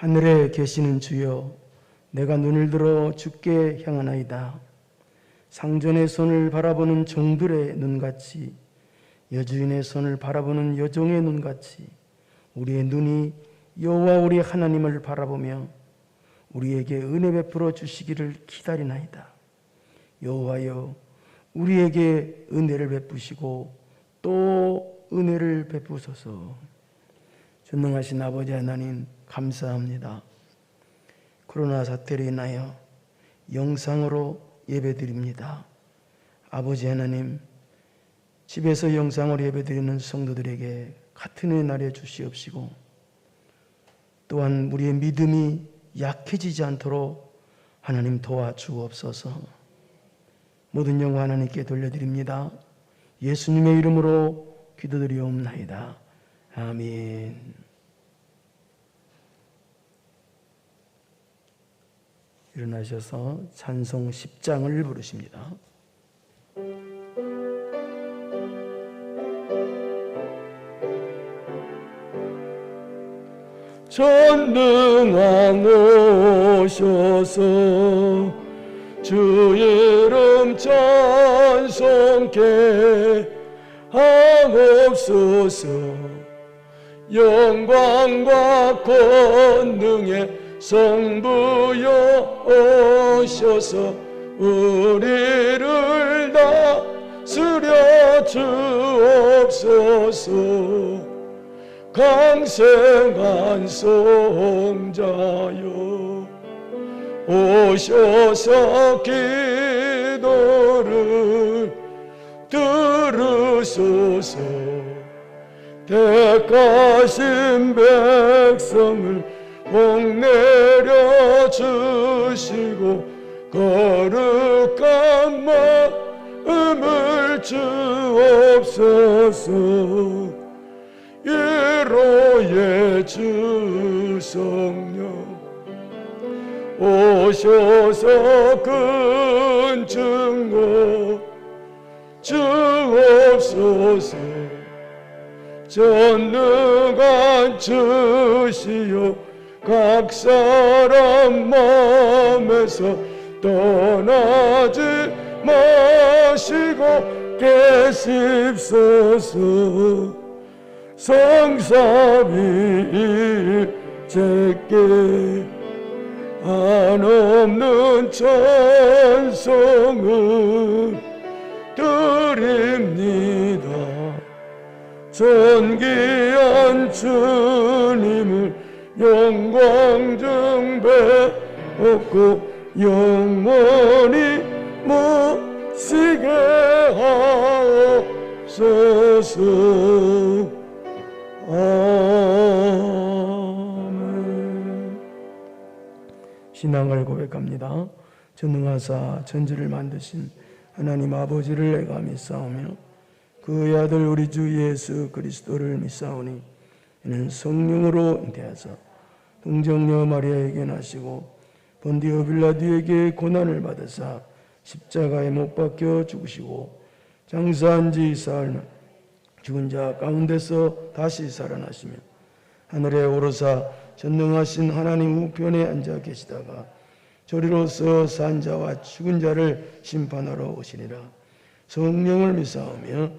하늘에 계시는 주여, 내가 눈을 들어 주께 향하나이다. 상전의 손을 바라보는 종들의 눈같이, 여주인의 손을 바라보는 여종의 눈같이 우리의 눈이 여호와 우리 하나님을 바라보며 우리에게 은혜 베풀어 주시기를 기다리나이다. 여호와여, 우리에게 은혜를 베푸시고 또 은혜를 베푸소서. 전능하신 아버지 하나님, 감사합니다. 코로나 사태로 인하여 영상으로 예배드립니다. 아버지 하나님, 집에서 영상으로 예배드리는 성도들에게 같은 은혜 나려 주시옵시고, 또한 우리의 믿음이 약해지지 않도록 하나님 도와주옵소서. 모든 영광 하나님께 돌려드립니다. 예수님의 이름으로 기도드리옵나이다. 아멘. 일어나셔서 찬송 10장을 부르십니다. 전능왕 오셔서 주 이름 찬송케 하옵소서. 영광과 권능의 성부여 오셔서 우리를 다스려 주옵소서. 강생한 성자여 오셔서 기도를 들으소서. 택하신 백성을 목내려 주시고 거룩한 마음을 주옵소서. 위로의 주 성령 오셔서 큰 증거 주옵소서. 전능한 주시여 각 사람 마음에서 떠나지 마시고 계십소서. 성삼위일체께 한없는 찬송을 드립니다. 존귀한 주님을 영광 중배하고 영원히 모시게 하옵소서. 아멘. 신앙을 고백합니다. 전능하사 천지를 만드신 하나님 아버지를 내가 믿사오며 그의 아들 우리 주 예수 그리스도를 믿사오니 이는 성령으로 잉태하사 동정녀 마리아에게 나시고 본디오 빌라도에게 고난을 받으사 십자가에 못 박혀 죽으시고 장사한 지 사흘 죽은 자 가운데서 다시 살아나시며 하늘에 오르사 전능하신 하나님 우편에 앉아 계시다가 저리로서 산 자와 죽은 자를 심판하러 오시리라. 성령을 믿사오며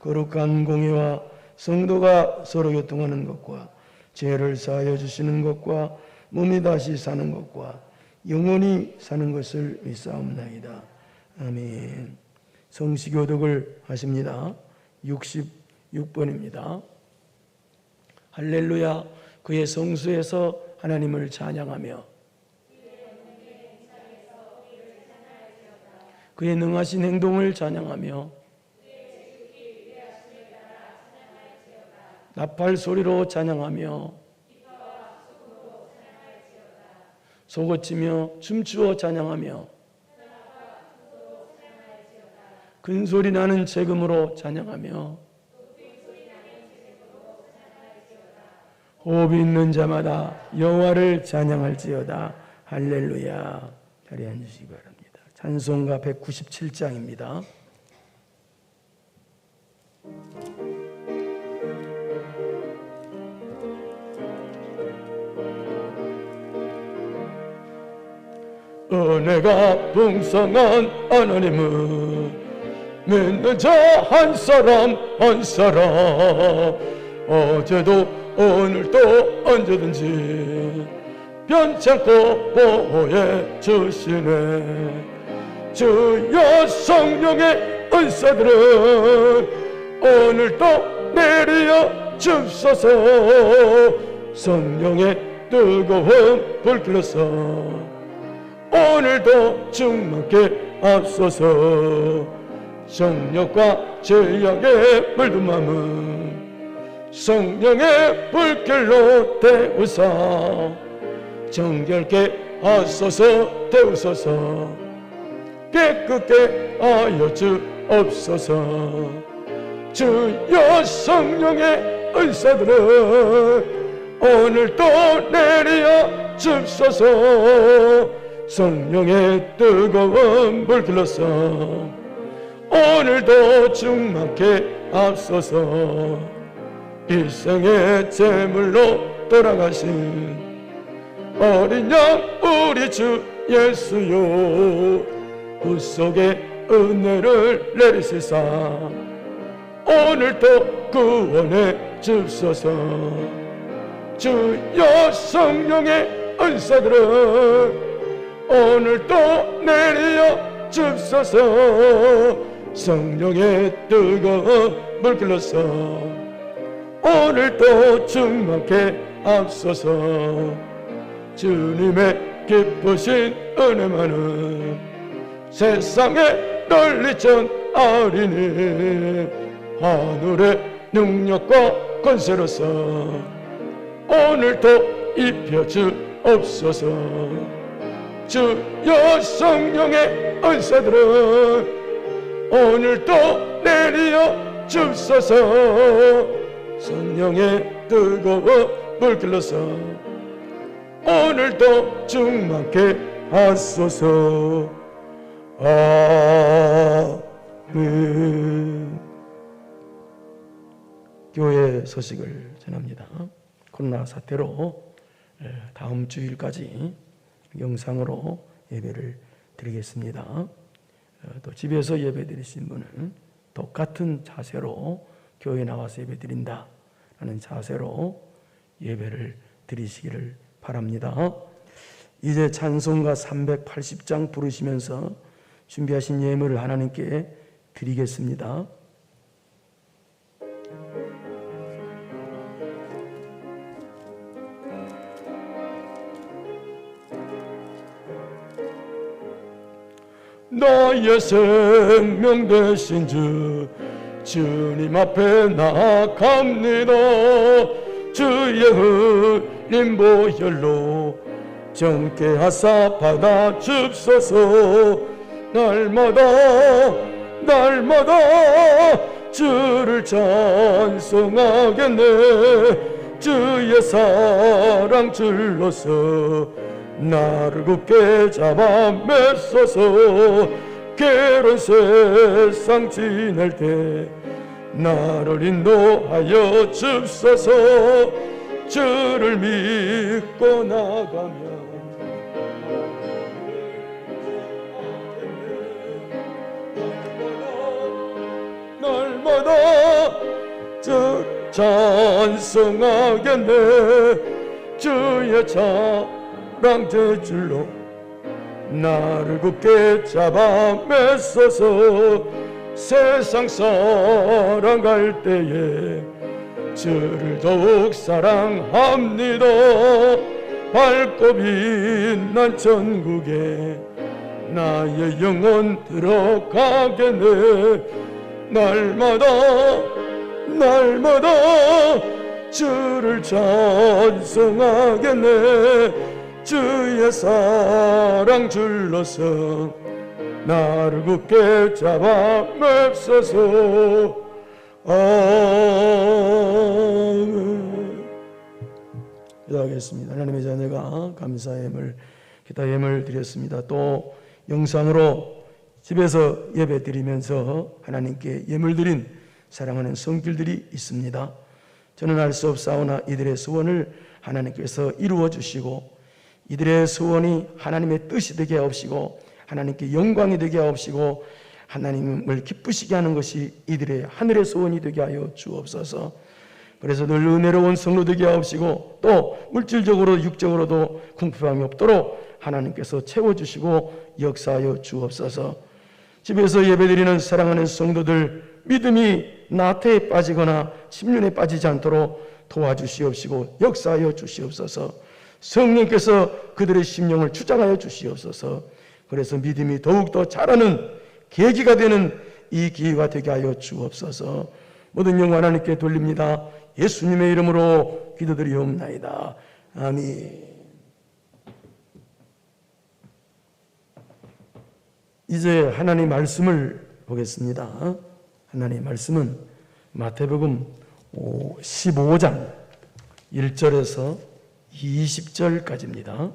거룩한 공예와 성도가 서로 교통하는 것과 죄를 사하여 주시는 것과 몸이 다시 사는 것과 영원히 사는 것을 믿사옵나이다. 아멘. 성시교독을 하십니다. 66번입니다. 할렐루야. 그의 성수에서 하나님을 찬양하며 그의 능하신 행동을 찬양하며 나팔 소리로 찬양하며 소고치며 춤추어 찬양하며 큰 소리 나는 재금으로 찬양하며 호흡이 있는 자마다 여호와를 찬양할지어다. 할렐루야. 자리에 앉으시기 바랍니다. 찬송가 197장입니다. 은혜가 풍성한 하나님은 믿는 자 한 사람 한 사람 어제도 오늘도 언제든지 변찮고 보호해 주시네. 주여 성령의 은사들은 오늘도 내리어 주소서. 성령의 뜨거운 불길로서 오늘도 충만케 앞서서. 정욕과 죄악에 물든 마음은 성령의 불길로 태우사 정결케 하소서. 태우소서. 깨끗게 하여 주옵소서. 주여 성령의 은사들은 오늘도 내리어 주소서. 성령의 뜨거운 불길로서 오늘도 충만케 앞서서. 일생의 제물로 돌아가신 어린 양 우리 주 예수여 구속의 은혜를 내리시사 오늘도 구원해 주소서. 주여 성령의 은사들은 오늘도 내리어 주소서. 성령의 뜨거운 물길로서 오늘도 충만케 앞서서. 주님의 기쁘신 은혜만은 세상에 널리 전하리니 하늘의 능력과 권세로서 오늘도 입혀 주옵소서. 주여 성령의 은사들은 오늘도 내리어 주소서. 성령의 뜨거운 불길로서 오늘도 충만케 하소서. 아멘. 교회 소식을 전합니다. 코로나 사태로 다음 주일까지 영상으로 예배를 드리겠습니다. 또 집에서 예배 드리신 분은 똑같은 자세로 교회에 나와서 예배 드린다 라는 자세로 예배를 드리시기를 바랍니다. 이제 찬송가 380장 부르시면서 준비하신 예물을 하나님께 드리겠습니다. 나의 생명 되신 주 주님 앞에 나아갑니다. 주의 흘린 보혈로 정케 하사 받아 줍소서. 날마다 주를 찬송하겠네. 주의 사랑 줄로서 나를 굳게 잡아 맺소서. 괴로운 세상 지낼 때 나를 인도하여 줍소서. 주를 믿고 나가면 날마다 주 찬송하겠네. 주의 사랑 저줄로 나를 굳게 잡아 맺소서. 세상 살아갈 때에 주를 더욱 사랑합니다. 밝고 빛난 천국에 나의 영혼 들어가겠네. 날마다 주를 찬송하겠네. 주의 사랑 줄로서 나를 굳게 잡아 맺소서. 아멘. 기도하겠습니다. 하나님의 자녀가 감사의 예물, 기타 예물 드렸습니다. 또 영상으로 집에서 예배 드리면서 하나님께 예물 드린 사랑하는 성길들이 있습니다. 저는 알 수 없사오나 이들의 소원을 하나님께서 이루어 주시고 이들의 소원이 하나님의 뜻이 되게 하옵시고 하나님께 영광이 되게 하옵시고 하나님을 기쁘시게 하는 것이 이들의 하늘의 소원이 되게 하여 주옵소서. 그래서 늘 은혜로운 성도 되게 하옵시고 또 물질적으로 육적으로도 궁핍함이 없도록 하나님께서 채워주시고 역사하여 주옵소서. 집에서 예배드리는 사랑하는 성도들 믿음이 나태에 빠지거나 침륜에 빠지지 않도록 도와주시옵시고 역사하여 주시옵소서. 성령께서 그들의 심령을 주장하여 주시옵소서. 그래서 믿음이 더욱더 자라는 계기가 되는 이 기회가 되게 하여 주옵소서. 모든 영광 하나님께 돌립니다. 예수님의 이름으로 기도드리옵나이다. 아멘. 이제 하나님 말씀을 보겠습니다. 하나님 말씀은 마태복음 15장 1절에서 20절까지입니다.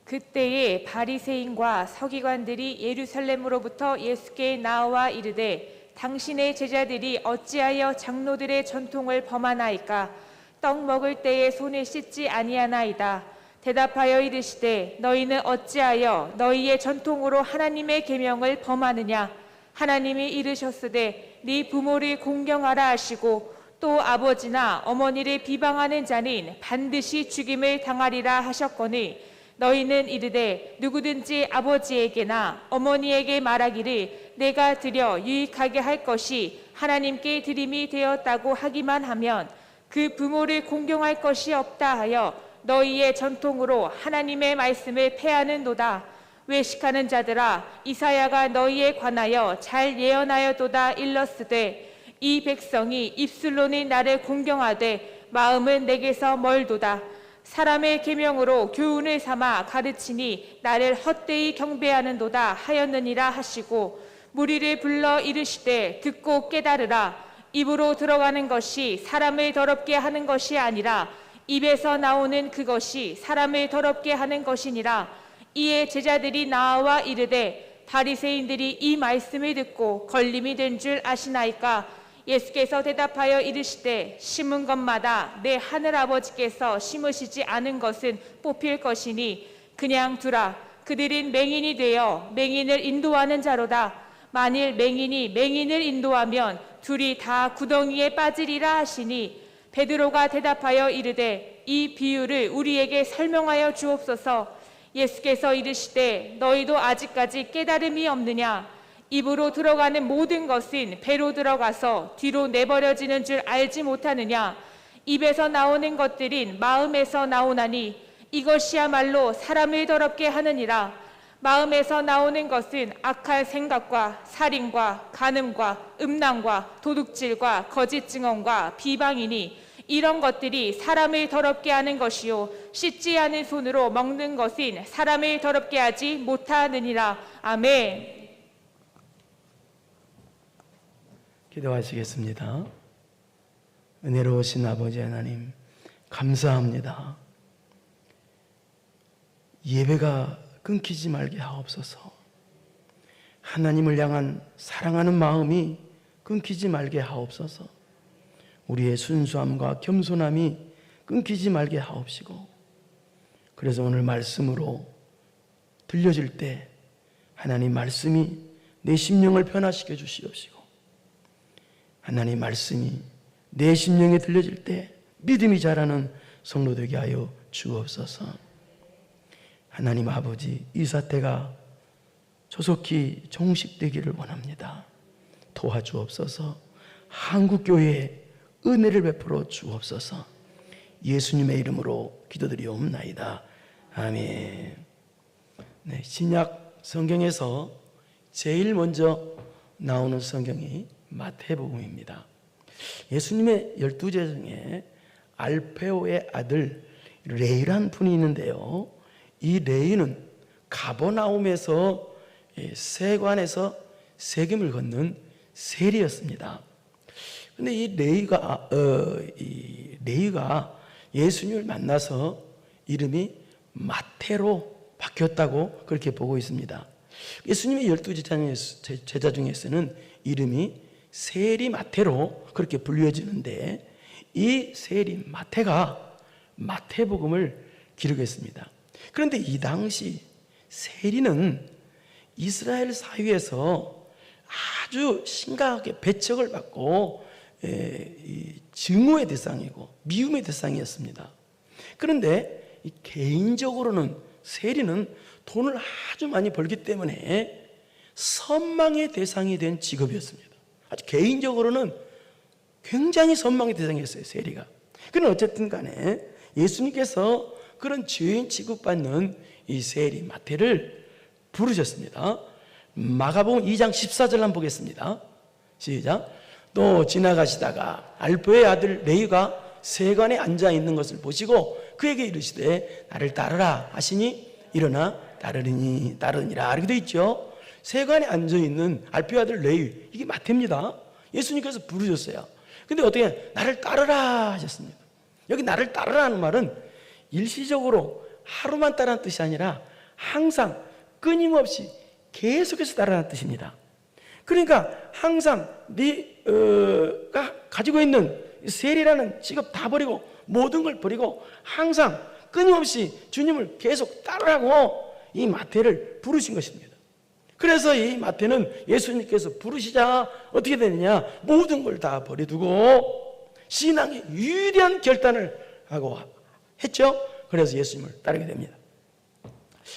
그때에 바리새인과 서기관들이 예루살렘으로부터 예수께 나와 이르되 당신의 제자들이 어찌하여 장로들의 전통을 범하나이까? 떡 먹을 때에 손을 씻지 아니하나이다. 대답하여 이르시되 너희는 어찌하여 너희의 전통으로 하나님의 계명을 범하느냐? 하나님이 이르셨으되 네 부모를 공경하라 하시고 또 아버지나 어머니를 비방하는 자는 반드시 죽임을 당하리라 하셨거늘 너희는 이르되 누구든지 아버지에게나 어머니에게 말하기를 내가 드려 유익하게 할 것이 하나님께 드림이 되었다고 하기만 하면 그 부모를 공경할 것이 없다 하여 너희의 전통으로 하나님의 말씀을 폐하는도다. 외식하는 자들아, 이사야가 너희에 관하여 잘 예언하여도다 일렀으되 이 백성이 입술로는 나를 공경하되 마음은 내게서 멀도다. 사람의 계명으로 교훈을 삼아 가르치니 나를 헛되이 경배하는도다 하였느니라 하시고 무리를 불러 이르시되 듣고 깨달으라. 입으로 들어가는 것이 사람을 더럽게 하는 것이 아니라 입에서 나오는 그것이 사람을 더럽게 하는 것이니라. 이에 제자들이 나와 이르되 바리새인들이 이 말씀을 듣고 걸림이 된 줄 아시나이까? 예수께서 대답하여 이르시되 심은 것마다 내 하늘아버지께서 심으시지 않은 것은 뽑힐 것이니 그냥 두라. 그들은 맹인이 되어 맹인을 인도하는 자로다. 만일 맹인이 맹인을 인도하면 둘이 다 구덩이에 빠지리라 하시니 베드로가 대답하여 이르되 이 비유를 우리에게 설명하여 주옵소서. 예수께서 이르시되 너희도 아직까지 깨달음이 없느냐? 입으로 들어가는 모든 것은 배로 들어가서 뒤로 내버려지는 줄 알지 못하느냐? 입에서 나오는 것들은 마음에서 나오나니 이것이야말로 사람을 더럽게 하느니라. 마음에서 나오는 것은 악한 생각과 살인과 간음과 음란과 도둑질과 거짓 증언과 비방이니 이런 것들이 사람을 더럽게 하는 것이요 씻지 않은 손으로 먹는 것은 사람을 더럽게 하지 못하느니라. 아멘. 기도하시겠습니다. 은혜로우신 아버지 하나님 감사합니다. 예배가 끊기지 말게 하옵소서. 하나님을 향한 사랑하는 마음이 끊기지 말게 하옵소서. 우리의 순수함과 겸손함이 끊기지 말게 하옵시고 그래서 오늘 말씀으로 들려질 때 하나님 말씀이 내 심령을 변화시켜 주시옵시고 하나님 말씀이 내 심령에 들려질 때 믿음이 자라는 성도 되게 하여 주옵소서. 하나님 아버지 이 사태가 조속히 종식되기를 원합니다. 도와주옵소서. 한국교회에 은혜를 베풀어 주옵소서. 예수님의 이름으로 기도드리옵나이다. 아멘. 네, 신약 성경에서 제일 먼저 나오는 성경이 마태복음입니다. 예수님의 12제자 중에 알페오의 아들 레이라는 분이 있는데요. 이 레이는 가버나움에서 세관에서 세금을 걷는 세리였습니다. 근데 이 레이가 예수님을 만나서 이름이 마태로 바뀌었다고 그렇게 보고 있습니다. 예수님의 12 제자 중에서는 이름이 세리 마태로 그렇게 불려지는데 이 세리 마태가 마태복음을 기록했습니다. 그런데 이 당시 세리는 이스라엘 사회에서 아주 심각하게 배척을 받고 증오의 대상이고 미움의 대상이었습니다. 그런데 개인적으로는 세리는 돈을 아주 많이 벌기 때문에 선망의 대상이 된 직업이었습니다. 아주 개인적으로는 굉장히 선망의 대상이었어요, 세리가. 그런데 어쨌든 간에 예수님께서 그런 죄인 취급받는 이 세리 마태를 부르셨습니다. 마가복음 2장 14절 한번 보겠습니다. 시작. 또 지나가시다가 알포의 아들 레위가 세관에 앉아 있는 것을 보시고 그에게 이르시되 나를 따르라 하시니 일어나 따르니라. 이렇게 되어 있죠. 세관에 앉아 있는 알포의 아들 레위, 이게 마태입니다. 예수님께서 부르셨어요. 근데 어떻게 나를 따르라 하셨습니다. 여기 나를 따르라는 말은 일시적으로 하루만 따르는 뜻이 아니라 항상 끊임없이 계속해서 따르라는 뜻입니다. 그러니까 항상 네가 가지고 있는 세리라는 직업 다 버리고 모든 걸 버리고 항상 끊임없이 주님을 계속 따르라고 이 마태를 부르신 것입니다. 그래서 이 마태는 예수님께서 부르시자 어떻게 되느냐, 모든 걸 다 버려두고 신앙의 위대한 결단을 하고 했죠. 그래서 예수님을 따르게 됩니다.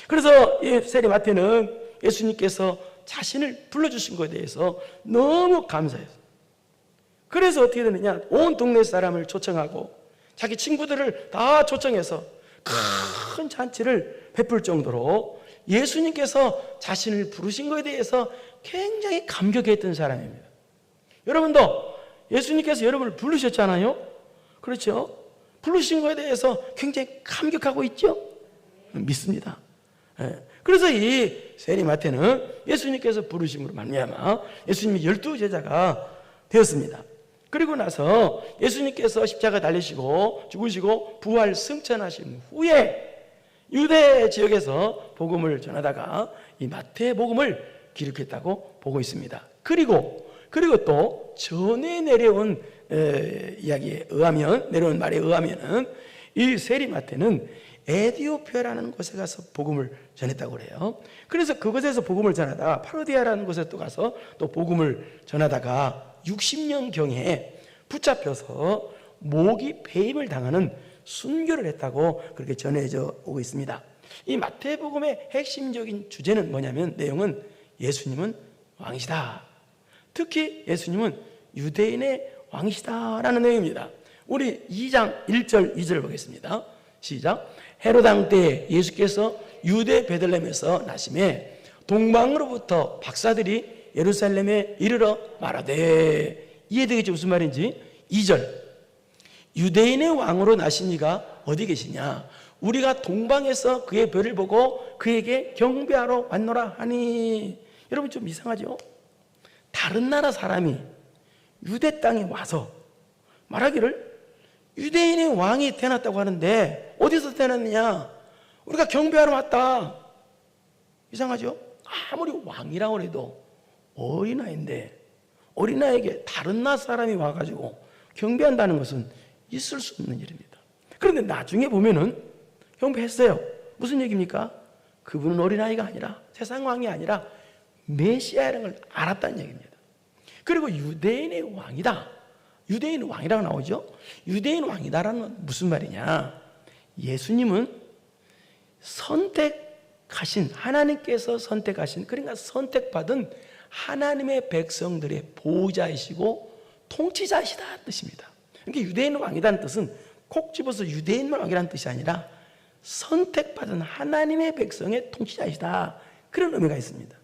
그래서 이 세리 마태는 예수님께서 자신을 불러주신 것에 대해서 너무 감사했어요. 그래서 어떻게 되느냐, 온 동네 사람을 초청하고 자기 친구들을 다 초청해서 큰 잔치를 베풀 정도로 예수님께서 자신을 부르신 것에 대해서 굉장히 감격했던 사람입니다. 여러분도 예수님께서 여러분을 부르셨잖아요. 그렇죠? 부르신 것에 대해서 굉장히 감격하고 있죠? 믿습니다. 그래서 이 세리 마태는 예수님께서 부르심으로 말미암아 예수님이 12제자가 되었습니다. 그리고 나서 예수님께서 십자가 달리시고 죽으시고 부활 승천하신 후에 유대 지역에서 복음을 전하다가 이 마태복음을 기록했다고 보고 있습니다. 그리고 또 전에 내려온 이야기에 의하면, 내려온 말에 의하면은 이 세리 마태는 에디오피아라는 곳에 가서 복음을 전했다고 그래요. 그래서 그곳에서 복음을 전하다가 파르디아라는 곳에 또 가서 또 복음을 전하다가 60년경에 붙잡혀서 모기 배임을 당하는 순교를 했다고 그렇게 전해져 오고 있습니다. 이 마태복음의 핵심적인 주제는 뭐냐면, 내용은 예수님은 왕이시다. 특히 예수님은 유대인의 왕이시다라는 내용입니다. 우리 2장 1절 2절 보겠습니다. 시작. 헤로당 때 예수께서 유대 베들레헴에서 나심에 동방으로부터 박사들이 예루살렘에 이르러 말하되, 이해되겠죠? 무슨 말인지. 2절. 유대인의 왕으로 나신 이가 어디 계시냐? 우리가 동방에서 그의 별을 보고 그에게 경배하러 왔노라 하니. 여러분 좀 이상하죠? 다른 나라 사람이 유대 땅에 와서 말하기를 유대인의 왕이 태어났다고 하는데 어디서 태어났느냐? 우리가 경배하러 왔다. 이상하죠? 아무리 왕이라고 해도 어린아이인데 어린아이에게 다른 나라 사람이 와가지고 경배한다는 것은 있을 수 없는 일입니다. 그런데 나중에 보면은 경배했어요. 무슨 얘기입니까? 그분은 어린아이가 아니라, 세상 왕이 아니라 메시아라는 걸 알았다는 얘기입니다. 그리고 유대인의 왕이다. 유대인의 왕이라고 나오죠. 유대인 왕이다라는 건 무슨 말이냐? 예수님은 선택하신, 하나님께서 선택하신, 그러니까 선택받은 하나님의 백성들의 보호자이시고 통치자이시다 뜻입니다. 그러니까 유대인 왕이라는 뜻은 콕 집어서 유대인 왕이라는 뜻이 아니라 선택받은 하나님의 백성의 통치자이시다, 그런 의미가 있습니다.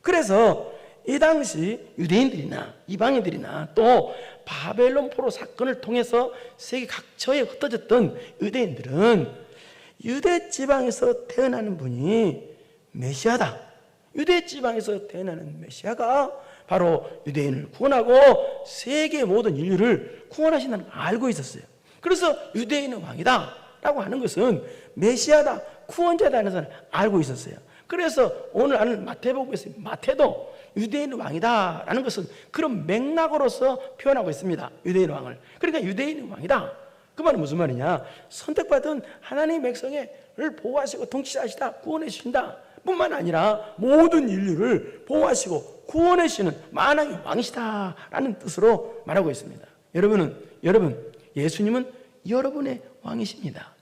그래서 이 당시 유대인들이나 이방인들이나 또 바벨론 포로 사건을 통해서 세계 각처에 흩어졌던 유대인들은 유대 지방에서 태어나는 분이 메시아다, 유대 지방에서 태어나는 메시아가 바로 유대인을 구원하고 세계 모든 인류를 구원하신다는 걸 알고 있었어요. 그래서 유대인은 왕이다 라고 하는 것은 메시아다, 구원자다는 것을 알고 있었어요. 그래서 오늘 아는 마태복음에서 마태도 유대인의 왕이다 라는 것은 그런 맥락으로서 표현하고 있습니다. 유대인의 왕을. 그러니까 유대인의 왕이다. 그 말은 무슨 말이냐? 선택받은 하나님의 백성을 보호하시고 통치하시다, 구원해 주신다 뿐만 아니라 모든 인류를 보호하시고 구원해 주시는 만왕의 왕이시다라는 뜻으로 말하고 있습니다. 여러분, 예수님은 여러분의 왕이십니다.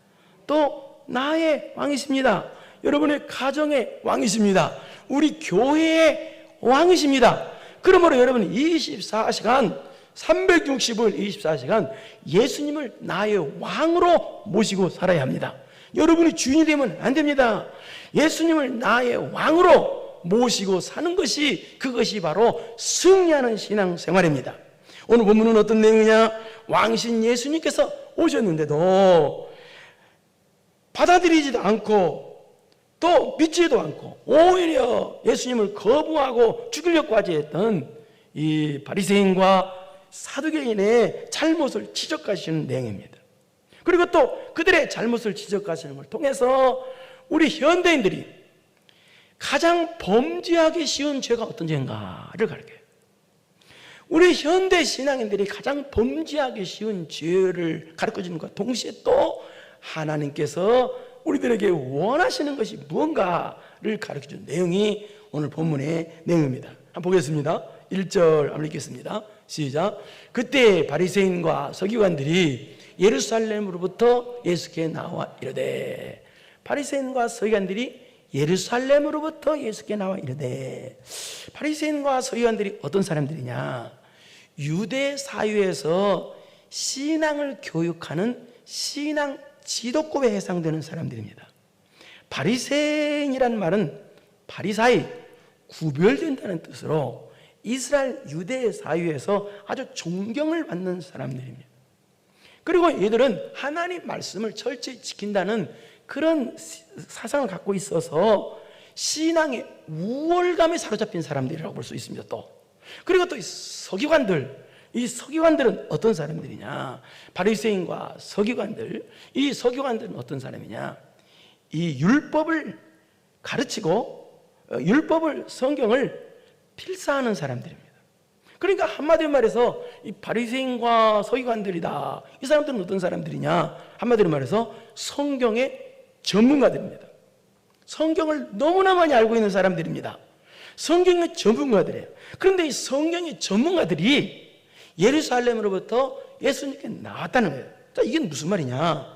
또 나의 왕이십니다. 여러분의 가정의 왕이십니다. 우리 교회의 왕이십니다. 그러므로 여러분은 24시간 365일 24시간 예수님을 나의 왕으로 모시고 살아야 합니다. 여러분이 주인이 되면 안 됩니다. 예수님을 나의 왕으로 모시고 사는 것이, 그것이 바로 승리하는 신앙생활입니다. 오늘 본문은 어떤 내용이냐? 왕신 예수님께서 오셨는데도 받아들이지도 않고 또 믿지도 않고 오히려 예수님을 거부하고 죽이려고까지 했던 이 바리새인과 사두개인의 잘못을 지적하시는 내용입니다. 그리고 또 그들의 잘못을 지적하시는 걸 통해서 우리 현대인들이 가장 범죄하기 쉬운 죄가 어떤 죄인가를 가르쳐요. 우리 현대 신앙인들이 가장 범죄하기 쉬운 죄를 가르쳐주는 것과 동시에 또 하나님께서 우리들에게 원하시는 것이 무언가를 가르쳐주는 내용이 오늘 본문의 내용입니다. 한번 보겠습니다. 1절 한번 읽겠습니다. 시작. 그때 바리새인과 서기관들이 예루살렘으로부터 예수께 나와 이르되, 바리새인과 서기관들이 예루살렘으로부터 예수께 나와 이르되, 바리새인과 서기관들이 어떤 사람들이냐? 유대 사회에서 신앙을 교육하는 신앙 지도급에 해당되는 사람들입니다. 바리새인이라는 말은 바리사이, 구별된다는 뜻으로 이스라엘 유대 사회에서 아주 존경을 받는 사람들입니다. 그리고 얘들은 하나님 말씀을 철저히 지킨다는 그런 사상을 갖고 있어서 신앙의 우월감에 사로잡힌 사람들이라고 볼 수 있습니다. 또 그리고 또 이 서기관들은 어떤 사람들이냐? 바리새인과 서기관들, 이 서기관들은 어떤 사람이냐? 이 율법을 가르치고 율법을, 성경을 필사하는 사람들입니다. 그러니까 한마디로 말해서 이 바리새인과 서기관들이다, 이 사람들은 어떤 사람들이냐? 한마디로 말해서 성경의 전문가들입니다. 성경을 너무나 많이 알고 있는 사람들입니다. 성경의 전문가들이에요. 그런데 이 성경의 전문가들이 예루살렘으로부터 예수님께 나왔다는 거예요. 자, 이게 무슨 말이냐?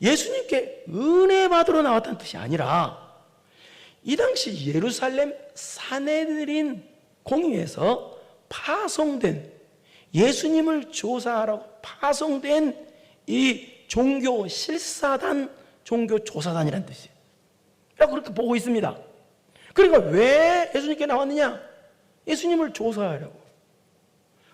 예수님께 은혜 받으러 나왔다는 뜻이 아니라 이 당시 예루살렘 사내들인 공의에서 파송된, 예수님을 조사하라고 파송된 이 종교 실사단, 종교 조사단이라는 뜻이에요. 그렇게 보고 있습니다. 그러니까 왜 예수님께 나왔느냐? 예수님을 조사하려고.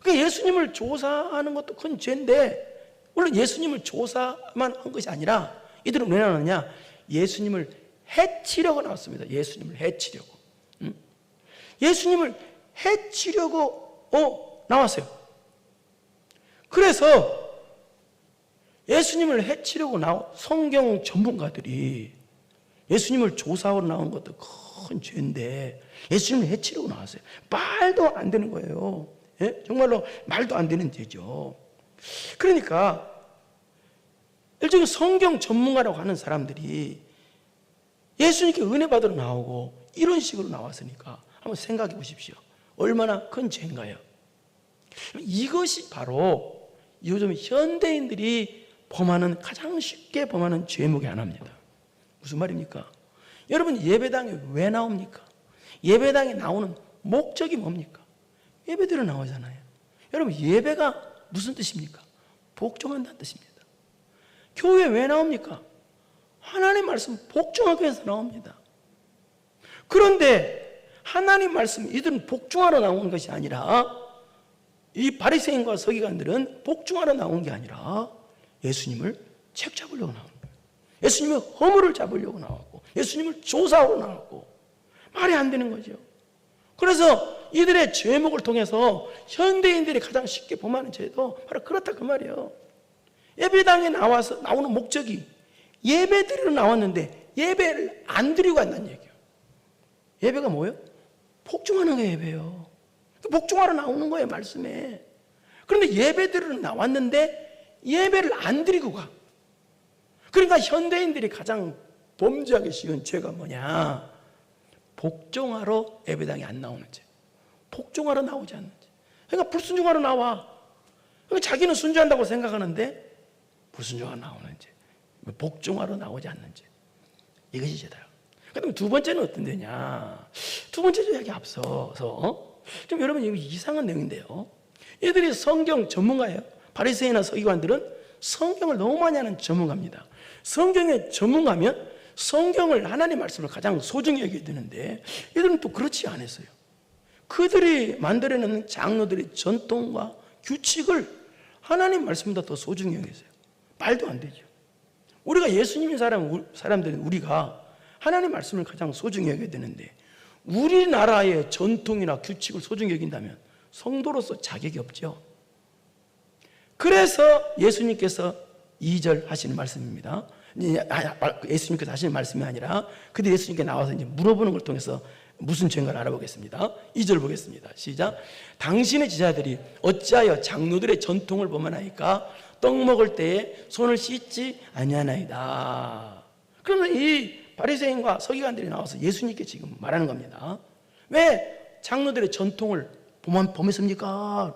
그러니까 예수님을 조사하는 것도 큰 죄인데, 물론 예수님을 조사만 한 것이 아니라 이들은 왜 나왔느냐? 예수님을 해치려고 나왔습니다. 예수님을 해치려고. 예수님을 해치려고 나왔어요. 그래서 예수님을 해치려고 나온 성경 전문가들이 예수님을 조사하러 나온 것도 큰 죄인데 예수님을 해치려고 나왔어요. 말도 안 되는 거예요. 예? 정말로 말도 안 되는 죄죠. 그러니까 일종의 성경 전문가라고 하는 사람들이 예수님께 은혜 받으러 나오고 이런 식으로 나왔으니까 한번 생각해 보십시오. 얼마나 큰 죄인가요? 이것이 바로 요즘 현대인들이 가장 쉽게 범하는 죄목의 하나입니다. 무슨 말입니까? 여러분, 예배당에 왜 나옵니까? 예배당에 나오는 목적이 뭡니까? 예배드리러 나오잖아요. 여러분, 예배가 무슨 뜻입니까? 복종한다는 뜻입니다. 교회 왜 나옵니까? 하나님 말씀 복종하기 위해서 나옵니다. 그런데 하나님 말씀, 이들은 복종하러 나온 것이 아니라, 이 바리새인과 서기관들은 복종하러 나온 게 아니라 예수님을 책 잡으려고 나온 거예요. 예수님의 허물을 잡으려고 나왔고, 예수님을 조사하러 나왔고, 말이 안 되는 거죠. 그래서 이들의 죄목을 통해서 현대인들이 가장 쉽게 범하는 죄도 바로 그렇다 그 말이에요. 예배당에 나오는 목적이 예배 드리러 나왔는데 예배를 안 드리고 간다는 얘기예요. 예배가 뭐예요? 복종하는 게 예배예요. 복종하러 나오는 거예요, 말씀에. 그런데 예배 드리러 나왔는데 예배를 안 드리고 가. 그러니까 현대인들이 가장 범죄하기 쉬운 죄가 뭐냐? 복종하러 예배당에 안 나오는 죄. 복종하러 나오지 않는 죄. 그러니까 불순종하러 나와. 그러니까 자기는 순종한다고 생각하는데 불순종하러 나오는 죄. 복종하러 나오지 않는 죄. 이것이 죄다. 그다음에 두 번째는 어떤 데냐? 두 번째 죄에 앞서서 좀 여러분 이거 이상한 내용인데요. 얘들이 성경 전문가예요. 바리새인이나 서기관들은 성경을 너무 많이 하는 전문가입니다. 성경의 전문가면 성경을 하나님 말씀을 가장 소중히 여겨야 되는데 얘들은 또 그렇지 않았어요. 그들이 만들어내는 장로들의 전통과 규칙을 하나님 말씀보다 더 소중히 여겼어요. 말도 안 되죠. 우리가 예수님인 사람들은 우리가 하나님 말씀을 가장 소중히 여겨야 되는데 우리나라의 전통이나 규칙을 소중히 여긴다면 성도로서 자격이 없죠. 그래서 예수님께서 2절 하시는 말씀입니다. 예수님께서 하시는 말씀이 아니라 그들이 예수님께 나와서 이제 물어보는 걸 통해서 무슨 죄인가를 알아보겠습니다. 2절 보겠습니다. 시작. 당신의 제자들이 어찌하여 장로들의 전통을 범하나이까? 떡 먹을 때에 손을 씻지 아니하나이다. 그러면 이 바리새인과 서기관들이 나와서 예수님께 지금 말하는 겁니다. 왜 장로들의 전통을 범했습니까?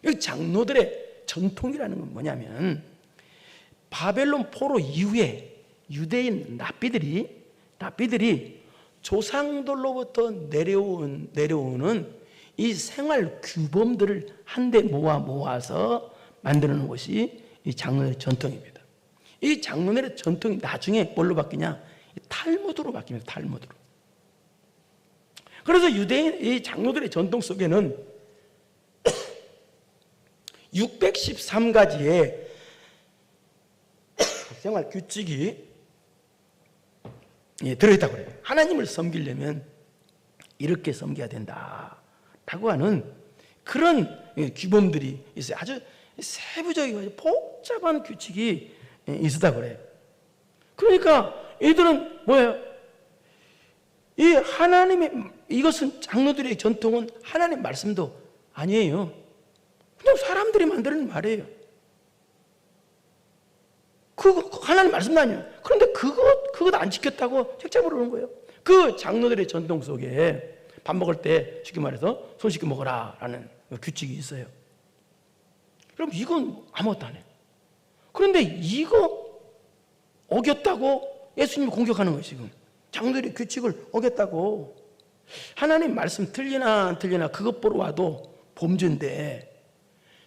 이 장로들의 전통이라는 건 뭐냐면 바벨론 포로 이후에 유대인 랍비들이 조상들로부터 내려오는 이 생활 규범들을 한데 모아서 만드는 것이 이 장로들의 전통입니다. 이 장로들의 전통이 나중에 뭘로 바뀌냐? 탈무드로 바뀝니다. 탈무드로. 그래서 유대인 이 장로들의 전통 속에는 613가지의 생활 규칙이 들어있다고 그래요. 하나님을 섬기려면 이렇게 섬겨야 된다라고 하는 그런 규범들이 있어요. 아주 세부적이고 복잡한 규칙이 있었다고 그래요. 그러니까 이들은 뭐예요? 이 하나님의 이것은 장로들의 전통은 하나님 말씀도 아니에요. 그냥 사람들이 만드는 말이에요. 그거 하나님 말씀도 아니에요. 그런데 그것 안 지켰다고 책잡으러 오는 거예요. 그 장로들의 전통 속에 밥 먹을 때 쉽게 말해서 손 씻고 먹어라 라는 규칙이 있어요. 그럼 이건 아무것도 안 해요. 그런데 이거 어겼다고 예수님이 공격하는 거예요. 지금 장로들의 규칙을 어겼다고. 하나님 말씀 틀리나 안 틀리나 그것 보러 와도 범죄인데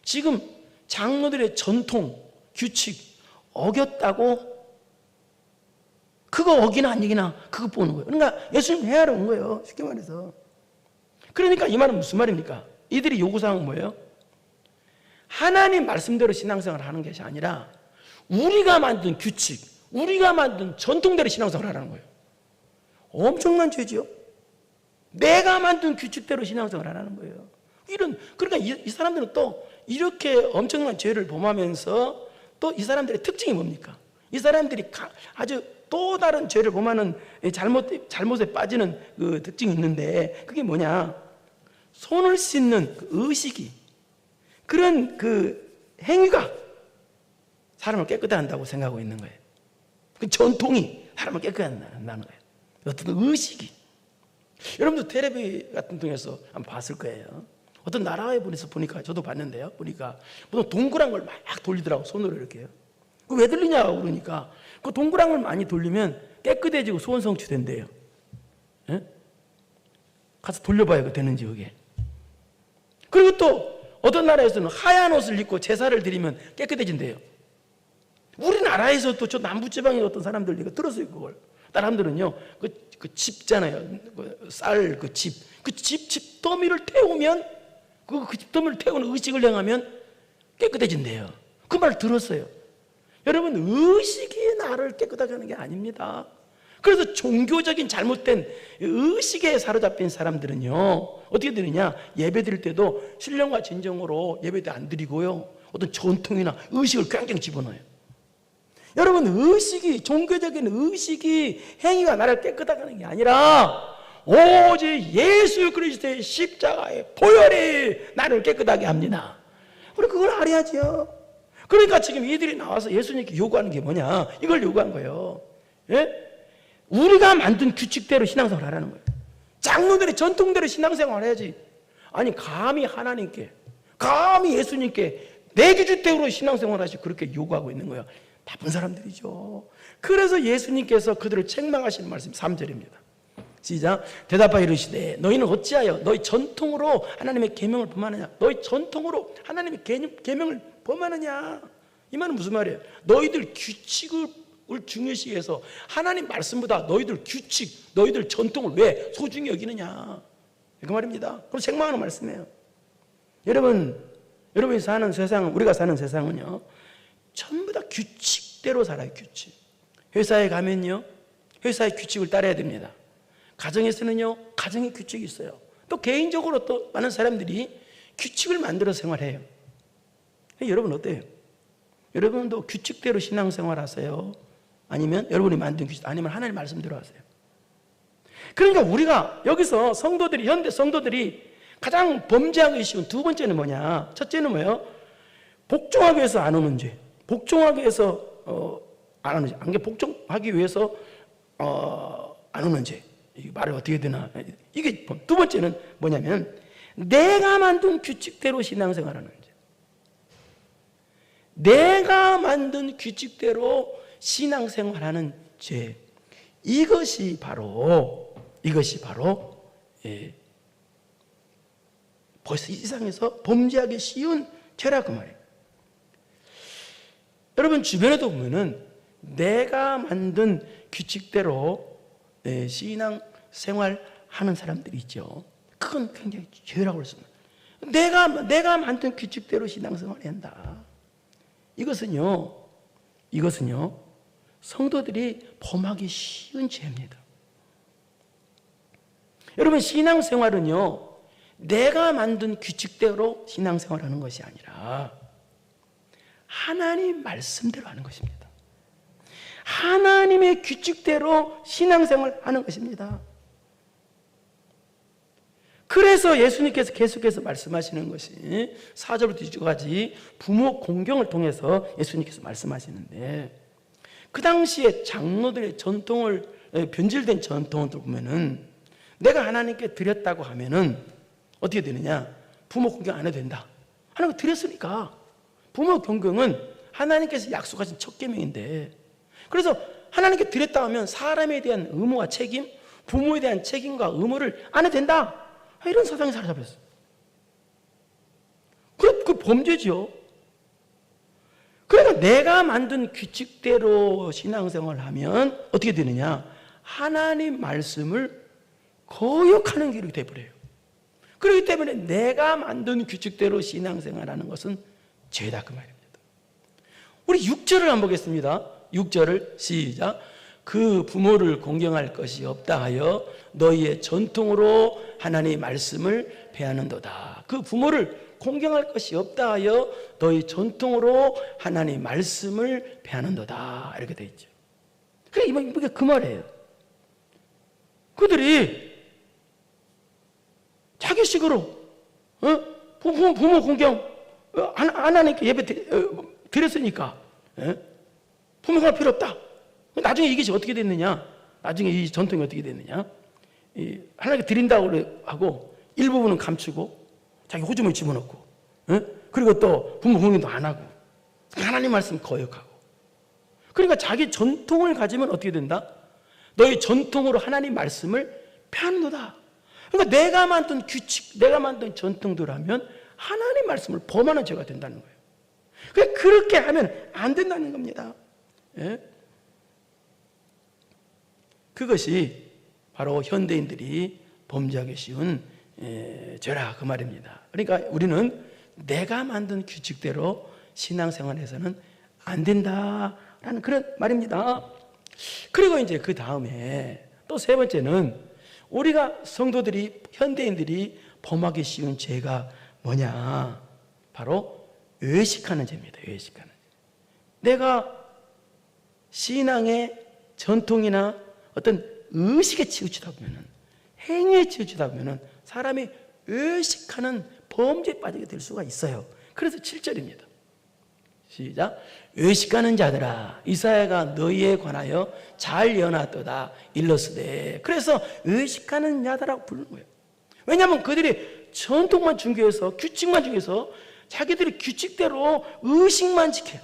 지금 장로들의 전통 규칙 어겼다고 그거 어기나 안 어기나 그거 보는 거예요. 그러니까 예수님 회하러 온 거예요. 쉽게 말해서. 그러니까 이 말은 무슨 말입니까? 이들이 요구사항은 뭐예요? 하나님 말씀대로 신앙생활을 하는 것이 아니라 우리가 만든 규칙, 우리가 만든 전통대로 신앙생활을 하라는 거예요. 엄청난 죄죠. 내가 만든 규칙대로 신앙생활을 하라는 거예요. 그러니까 이 사람들은 또 이렇게 엄청난 죄를 범하면서 또 이 사람들의 특징이 뭡니까? 이 사람들이 아주 또 다른 죄를 범하는 잘못에 빠지는 그 특징이 있는데 그게 뭐냐? 손을 씻는 그 의식이 그런 그 행위가 사람을 깨끗하게 한다고 생각하고 있는 거예요. 그 전통이 사람을 깨끗하게 한다는 거예요. 어떤 의식이. 여러분도 텔레비 같은 통해서 한번 봤을 거예요. 어떤 나라에 보니까 저도 봤는데요. 보니까 보통 동그란 걸 막 돌리더라고. 손으로 이렇게요. 왜 돌리냐고 그러니까 그 동그란 걸 많이 돌리면 깨끗해지고 소원 성취된대요. 예? 가서 돌려봐요. 되는지 그게. 그리고 또 어떤 나라에서는 하얀 옷을 입고 제사를 드리면 깨끗해진대요. 우리나라에서도 저 남부지방에 어떤 사람들 이거 들었어요. 그걸. 사람들은요 그 집잖아요. 쌀 그 집. 그 집더미를 태우면 그 집더미를 태우는 의식을 행하면 깨끗해진대요. 그 말 들었어요. 여러분 의식이 나를 깨끗하게 하는 게 아닙니다. 그래서 종교적인 잘못된 의식에 사로잡힌 사람들은요 어떻게 되느냐? 예배 드릴 때도 신령과 진정으로 예배도 안 드리고요 어떤 전통이나 의식을 꽝꽝 집어넣어요. 여러분 의식이 종교적인 의식이 행위가 나를 깨끗하게 하는 게 아니라 오직 예수 그리스도의 십자가의 보혈이 나를 깨끗하게 합니다. 우리 그걸 알아야죠. 그러니까 지금 이들이 나와서 예수님께 요구하는 게 뭐냐? 이걸 요구한 거예요. 예? 우리가 만든 규칙대로 신앙생활 하라는 거예요. 장로들의 전통대로 신앙생활 해야지. 아니 감히 하나님께, 감히 예수님께 내 규칙대로 신앙생활 하시 그렇게 요구하고 있는 거예요. 나쁜 사람들이죠. 그래서 예수님께서 그들을 책망하시는 말씀이 3절입니다. 시작. 대답하여 이르시되 너희는 어찌하여 너희 전통으로 하나님의 계명을 범하느냐? 너희 전통으로 하나님의 계명을 범하느냐? 이 말은 무슨 말이에요? 너희들 규칙을 중요시해서 하나님 말씀보다 너희들 규칙, 너희들 전통을 왜 소중히 여기느냐? 그 말입니다. 그럼 책망하는 말씀이에요. 여러분이 사는 세상은, 우리가 사는 세상은요, 전부 다 규칙대로 살아요. 규칙. 회사에 가면요, 회사의 규칙을 따라야 됩니다. 가정에서는요, 가정의 규칙이 있어요. 또 개인적으로 또 많은 사람들이 규칙을 만들어 생활해요. 여러분 어때요? 여러분도 규칙대로 신앙생활 하세요? 아니면 여러분이 만든 규칙, 아니면 하나님 말씀대로 하세요? 그러니까 우리가 여기서 성도들이, 현대 성도들이 가장 범죄하기 쉬운 두 번째는 뭐냐? 첫째는 뭐예요? 복종하기 위해서 안 오는 죄. 복종하기 위해서 안 오는 죄. 복종하기 위해서 안 오는 죄. 이 말이 어떻게 되나? 이게 두 번째는 뭐냐면 내가 만든 규칙대로 신앙생활하는 죄. 내가 만든 규칙대로 신앙생활하는 죄. 이것이 바로 벌써 이 세상에서 범죄하기 쉬운 죄라 그 말이에요. 여러분 주변에도 보면은 내가 만든 규칙대로 신앙생활 하는 사람들이 있죠. 그건 굉장히 죄라고 그랬습니다. 내가 만든 규칙대로 신앙생활을 한다. 이것은요 성도들이 범하기 쉬운 죄입니다. 여러분 신앙생활은요 내가 만든 규칙대로 신앙생활하는 것이 아니라 하나님 말씀대로 하는 것입니다. 하나님의 규칙대로 신앙생활하는 것입니다. 그래서 예수님께서 계속해서 말씀하시는 것이 4절부터 6절까지 부모 공경을 통해서 예수님께서 말씀하시는데, 그 당시에 장로들의 전통을, 변질된 전통을 보면은 내가 하나님께 드렸다고 하면은 어떻게 되느냐? 부모 공경 안 해도 된다. 하나님 드렸으니까. 부모 공경은 하나님께서 약속하신 첫 계명인데, 그래서 하나님께 드렸다 하면 사람에 대한 의무와 책임, 부모에 대한 책임과 의무를 안 해도 된다. 이런 사상이 사로잡혔어요. 그 범죄죠. 그러니까 내가 만든 규칙대로 신앙생활을 하면 어떻게 되느냐? 하나님 말씀을 거역하는 길이 되어버려요. 그렇기 때문에 내가 만든 규칙대로 신앙생활하는 것은 죄다 그 말입니다. 우리 6절을 한번 보겠습니다. 6절을 시작. 그 부모를 공경할 것이 없다 하여 너희의 전통으로 하나님의 말씀을 배하는도다. 그 부모를 공경할 것이 없다 하여 너희 전통으로 하나님의 말씀을 배하는도다. 이렇게 되어 있죠. 이게 그 말이에요. 그들이 자기식으로 부모 공경 하나님께 예배 드렸으니까 부모 공경할 필요 없다. 나중에 이것이 어떻게 됐느냐? 나중에 이 전통이 어떻게 됐느냐? 하나님께 드린다고 하고 일부분은 감추고 자기 호주머니 집어넣고, 그리고 또 부모 공경도 안 하고 하나님 말씀 거역하고. 그러니까 자기 전통을 가지면 어떻게 된다? 너희 전통으로 하나님 말씀을 폐하는도다. 그러니까 내가 만든 규칙, 내가 만든 전통대로 하면 하나님 말씀을 범하는 죄가 된다는 거예요. 그러니까 그렇게 하면 안 된다는 겁니다. 그것이 바로 현대인들이 범죄하기 쉬운 죄라 그 말입니다. 그러니까 우리는 내가 만든 규칙대로 신앙생활에서는 안 된다라는 그런 말입니다. 그리고 이제 그 다음에 또 세 번째는 우리가 성도들이, 현대인들이 범하기 쉬운 죄가 뭐냐? 바로 외식하는 죄입니다. 외식하는 죄. 내가 신앙의 전통이나 어떤 의식에 치우치다 보면은, 행위에 치우치다 보면은 사람이 외식하는 범죄에 빠지게 될 수가 있어요. 그래서 7절입니다. 시작. 외식하는 자들아, 이사야가 너희에 관하여 잘 예언하도다 일러스되. 그래서 외식하는 자들라고 부르는 거예요. 왜냐하면 그들이 전통만 중개해서, 규칙만 중개해서 자기들이 규칙대로 의식만 지켜요.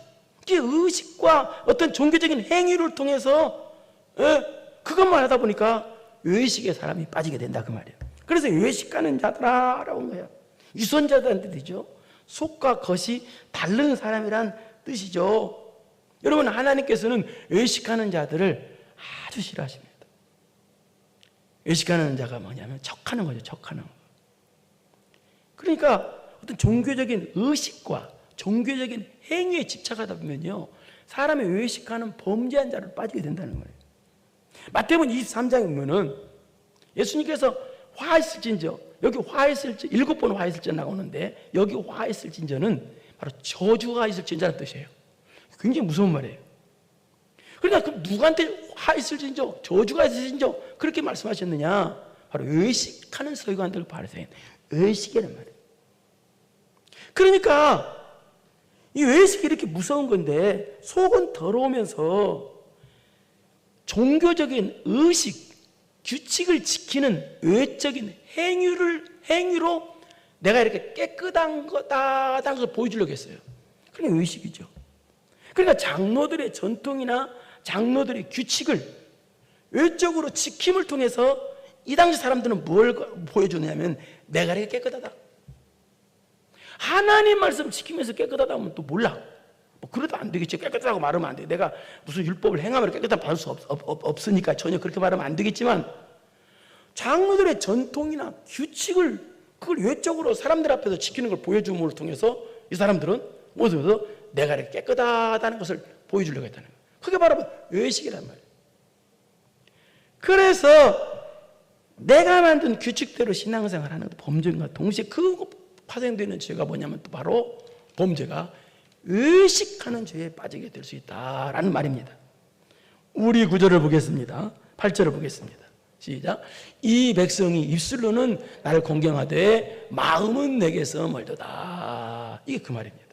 그 의식과 어떤 종교적인 행위를 통해서 그것만 하다 보니까 외식에 사람이 빠지게 된다 그 말이에요. 그래서 외식하는 자들아라고 한 거예요. 유선자들한테 되죠. 속과 겉이 다른 사람이란 뜻이죠. 여러분, 하나님께서는 외식하는 자들을 아주 싫어하십니다. 외식하는 자가 뭐냐면 척하는 거죠. 척하는 거. 그러니까 어떤 종교적인 의식과 종교적인 행위에 집착하다 보면요, 사람이 외식하는 범죄한 자를 빠지게 된다는 거예요. 마태복음 23장에 보면은 예수님께서 화했을진저, 여기 화했을진, 7번 화했을진 나오는데 여기 화했을진저는 바로 저주가 있을진저라는 뜻이에요. 굉장히 무서운 말이에요. 그러니까 그럼 누구한테 화했을진저, 저주가 있을진저 그렇게 말씀하셨느냐? 바로 외식하는 서기관들을 바리새인, 외식이란 말이에요. 그러니까 이 외식이 이렇게 무서운 건데 속은 더러우면서 종교적인 의식, 규칙을 지키는 외적인 행위로 내가 이렇게 깨끗한 거다라는 것을 보여주려고 했어요. 그게 외식이죠. 그러니까 장로들의 전통이나 장로들의 규칙을 외적으로 지킴을 통해서 이 당시 사람들은 뭘 보여주냐면 내가 이렇게 깨끗하다. 하나님 말씀 지키면서 깨끗하다 하면 또 몰라. 뭐 그래도 안 되겠지. 깨끗하다고 말하면 안 돼. 내가 무슨 율법을 행하면 깨끗한 받을 수 없으니까 전혀 그렇게 말하면 안 되겠지만, 장로들의 전통이나 규칙을 그걸 외적으로 사람들 앞에서 지키는 걸 보여줌을 통해서 이 사람들은 모습에서 내가 이렇게 깨끗하다는 것을 보여주려고 했다는 거예요. 그게 바로 외식이란 말이에요. 그래서 내가 만든 규칙대로 신앙생활하는 범죄인과 동시에 그 파생되는 죄가 뭐냐면 또 바로 범죄가 외식하는 죄에 빠지게 될 수 있다라는 말입니다. 우리 구절을 보겠습니다. 8절을 보겠습니다. 시작. 이 백성이 입술로는 나를 공경하되 마음은 내게서 멀도다. 이게 그 말입니다.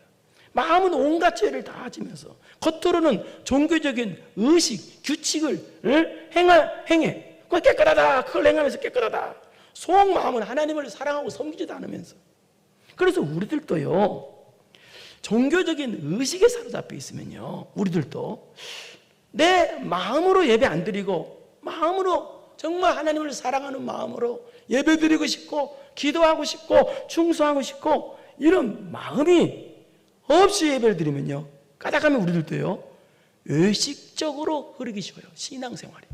마음은 온갖 죄를 다 지면서 겉으로는 종교적인 의식, 규칙을 행해. 그걸 깨끗하다. 그걸 행하면서 깨끗하다. 속마음은 하나님을 사랑하고 섬기지도 않으면서. 그래서 우리들도요, 종교적인 의식에 사로잡혀 있으면요, 우리들도 내 마음으로 예배 안 드리고 마음으로 정말 하나님을 사랑하는 마음으로 예배 드리고 싶고 기도하고 싶고 충성하고 싶고 이런 마음이 없이 예배를 드리면요, 까닭하면 우리들도요 외식적으로 흐르기 쉬워요. 신앙생활이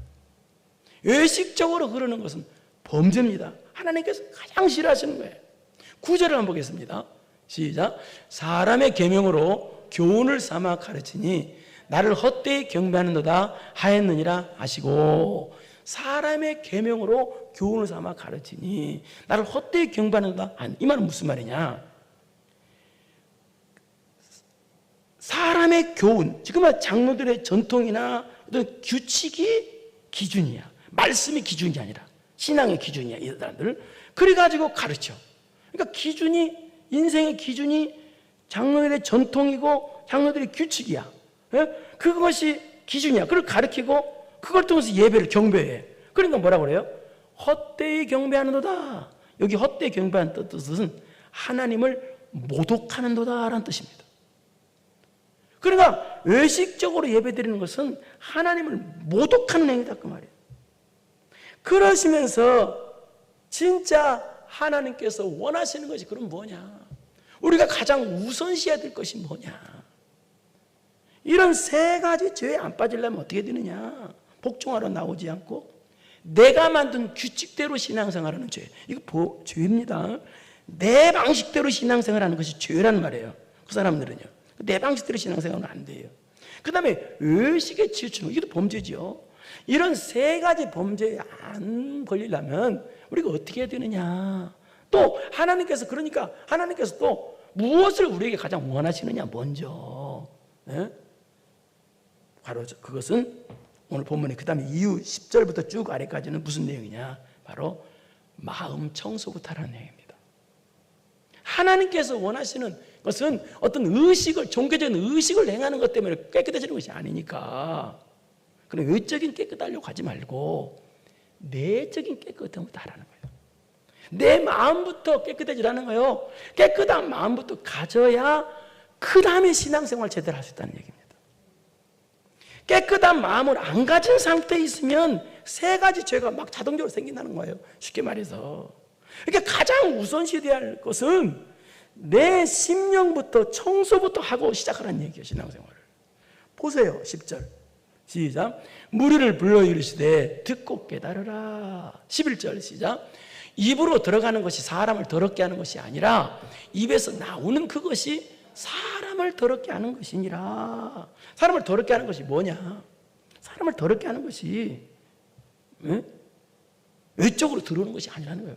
외식적으로 흐르는 것은 범죄입니다. 하나님께서 가장 싫어하시는 거예요. 9절을 한번 보겠습니다. 시작. 사람의 계명으로 교훈을 삼아 가르치니 나를 헛되이 경배하는도다 하였느니라 하시고, 사람의 계명으로 교훈을 삼아 가르치니 나를 헛되이 경배하는도다. 이 말은 무슨 말이냐? 사람의 교훈, 지금 장로들의 전통이나 어떤 규칙이 기준이야. 말씀이 기준이 아니라 신앙의 기준이야. 이 사람들 그래가지고 가르쳐. 그러니까 기준이, 인생의 기준이 장로들의 전통이고 장로들의 규칙이야. 그것이 기준이야. 그걸 가르치고 그걸 통해서 예배를 경배해. 그러니까 뭐라고 그래요? 헛되이 경배하는도다. 여기 헛되이 경배하는 뜻은 하나님을 모독하는도다라는 뜻입니다. 그러니까 외식적으로 예배드리는 것은 하나님을 모독하는 행위다 그 말이에요. 그러시면서 진짜 하나님께서 원하시는 것이 그럼 뭐냐? 우리가 가장 우선시해야 될 것이 뭐냐? 이런 세 가지 죄에 안 빠지려면 어떻게 되느냐? 복종하러 나오지 않고 내가 만든 규칙대로 신앙생활하는 죄, 이거 죄입니다. 내 방식대로 신앙생활하는 것이 죄라는 말이에요. 그 사람들은요, 내 방식대로 신앙생활은 안 돼요. 그 다음에 외식에 치우치는 거, 이것도 범죄죠. 이런 세 가지 범죄에 안 걸리려면 우리가 어떻게 해야 되느냐? 또 하나님께서, 그러니까 하나님께서 또 무엇을 우리에게 가장 원하시느냐? 먼저 바로 그것은 오늘 본문에 그 다음에 이후 10절부터 쭉 아래까지는 무슨 내용이냐? 바로 마음 청소부터 하라는 내용입니다. 하나님께서 원하시는 것은 어떤 의식을, 종교적인 의식을 행하는 것 때문에 깨끗해지는 것이 아니니까. 그럼 외적인 깨끗하려고 하지 말고 내적인 깨끗함부터 하라는 거예요. 내 마음부터 깨끗해지라는 거예요. 깨끗한 마음부터 가져야 그 다음에 신앙생활 제대로 할 수 있다는 얘기입니다. 깨끗한 마음을 안 가진 상태에 있으면 세 가지 죄가 막 자동적으로 생긴다는 거예요. 쉽게 말해서. 그러니까 가장 우선시해야 할 것은 내 심령부터 청소부터 하고 시작하라는 얘기예요. 신앙생활을. 보세요. 10절 시작. 무리를 불러 이르시되 듣고 깨달으라. 11절 시작. 입으로 들어가는 것이 사람을 더럽게 하는 것이 아니라 입에서 나오는 그것이 사람을 더럽게 하는 것이니라. 사람을 더럽게 하는 것이 뭐냐? 사람을 더럽게 하는 것이 외적으로 들어오는 것이 아니라는 거예요.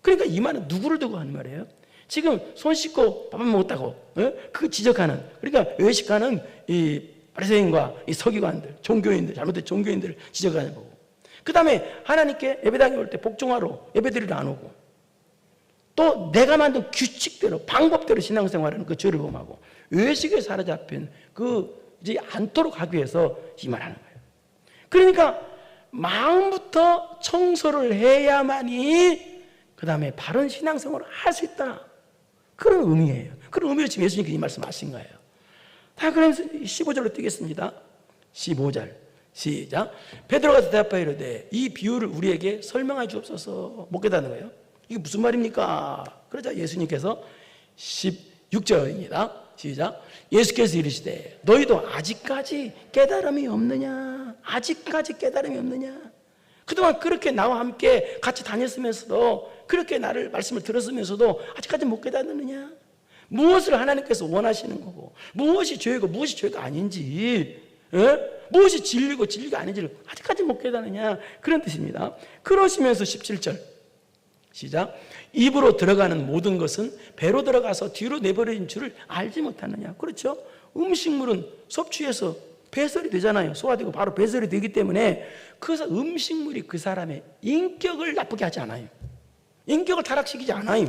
그러니까 이 말은 누구를 두고 하는 말이에요? 지금 손 씻고 밥 안 먹었다고 그 지적하는, 그러니까 외식하는 이 바리새인과 이 서기관들, 종교인들, 잘못된 종교인들을 지적하는 거고, 그 다음에 하나님께 예배당에 올 때 복종하러 예배드리러 안 오고, 또 내가 만든 규칙대로 방법대로 신앙생활하는 그 죄를 범하고 외식에 사로잡힌 그 이제 않도록 하기 위해서 이 말하는 거예요. 그러니까 마음부터 청소를 해야만이 그 다음에 바른 신앙생활을 할 수 있다, 그런 의미예요. 그런 의미로 지금 예수님께서 이 말씀하신 거예요. 다 그러면서 15절로 뛰겠습니다. 15절 시작. 베드로가 대답하여 이르되 이 비유를 우리에게 설명해 주옵소서. 못 깨닫는 거예요. 이게 무슨 말입니까? 그러자 예수님께서 16절입니다. 시작. 예수께서 이르시되 너희도 아직까지 깨달음이 없느냐? 아직까지 깨달음이 없느냐? 그동안 그렇게 나와 함께 같이 다녔으면서도, 그렇게 나를 말씀을 들었으면서도 아직까지 못 깨닫느냐? 무엇을 하나님께서 원하시는 거고, 무엇이 죄이고 무엇이 죄가 아닌지, 무엇이 진리고 진리가 아닌지를 아직까지 못 깨닫느냐, 그런 뜻입니다. 그러시면서 17절 시작. 입으로 들어가는 모든 것은 배로 들어가서 뒤로 내버려진 줄을 알지 못하느냐. 그렇죠? 음식물은 섭취해서 배설이 되잖아요. 소화되고 바로 배설이 되기 때문에 그래서 음식물이 그 사람의 인격을 나쁘게 하지 않아요. 인격을 타락시키지 않아요.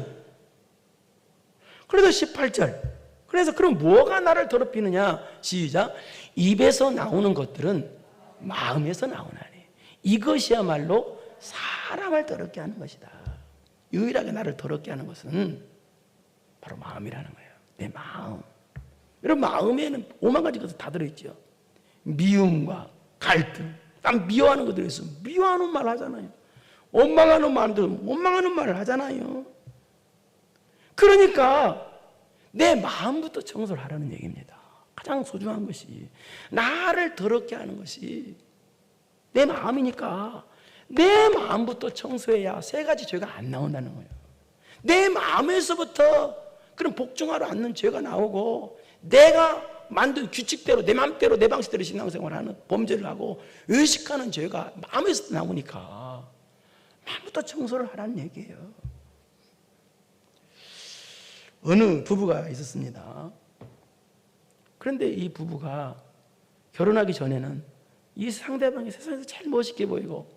그래서 18절. 그래서 그럼 뭐가 나를 더럽히느냐? 시작. 입에서 나오는 것들은 마음에서 나오나니 이것이야말로 사람을 더럽게 하는 것이다. 유일하게 나를 더럽게 하는 것은 바로 마음이라는 거예요. 내 마음. 여러분, 마음에는 5만 가지 것이 다 들어있죠. 미움과 갈등, 난 미워하는 것들이 있으면 미워하는 말 하잖아요. 원망하는 말들 원망하는 말을 하잖아요. 그러니까 내 마음부터 청소를 하라는 얘기입니다. 가장 소중한 것이, 나를 더럽게 하는 것이 내 마음이니까 내 마음부터 청소해야 세 가지 죄가 안 나온다는 거예요. 내 마음에서부터 그런 복종하러 앉는 죄가 나오고, 내가 만든 규칙대로 내 마음대로 내 방식대로 신앙생활하는 범죄를 하고 의식하는 죄가 마음에서 나오니까 마음부터 청소를 하라는 얘기예요. 어느 부부가 있었습니다. 그런데 이 부부가 결혼하기 전에는 이 상대방이 세상에서 제일 멋있게 보이고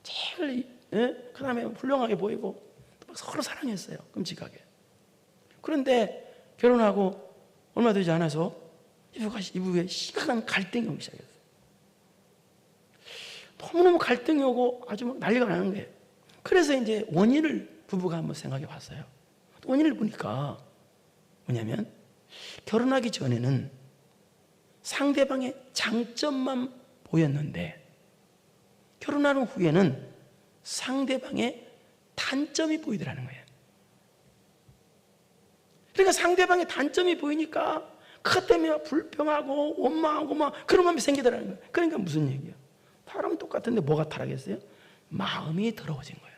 제일 그 다음에 훌륭하게 보이고 막 서로 사랑했어요. 끔찍하게. 그런데 결혼하고 얼마 되지 않아서 이 부부에 심각한 갈등이 오기 시작했어요. 너무너무 갈등이 오고 아주 막 난리가 나는 거예요. 그래서 이제 원인을 부부가 한번 생각해 봤어요. 원인을 보니까 뭐냐면, 결혼하기 전에는 상대방의 장점만 보였는데 결혼하는 후에는 상대방의 단점이 보이더라는 거예요. 그러니까 상대방의 단점이 보이니까 그것 때문에 불평하고 원망하고 막 그런 마음이 생기더라는 거예요. 그러니까 무슨 얘기예요? 사람은 똑같은데 뭐가 타락했어요? 마음이 더러워진 거예요.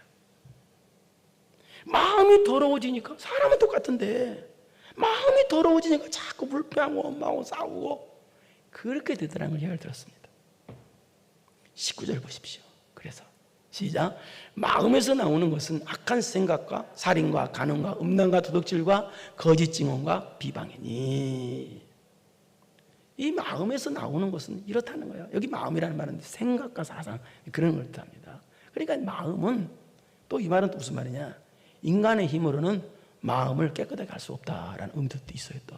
마음이 더러워지니까, 사람은 똑같은데 마음이 더러워지니까 자꾸 불평하고 원망하고 싸우고 그렇게 되더라는 걸 예를 들었습니다. 19절 보십시오. 그래서 시작. 마음에서 나오는 것은 악한 생각과 살인과 간음과 음란과 도둑질과 거짓 증언과 비방이니. 이 마음에서 나오는 것은 이렇다는 거예요. 여기 마음이라는 말은 생각과 사상, 그런 걸 뜻합니다. 그러니까 마음은, 또 이 말은 또 무슨 말이냐, 인간의 힘으로는 마음을 깨끗하게 할 수 없다라는 의미도 있어요. 또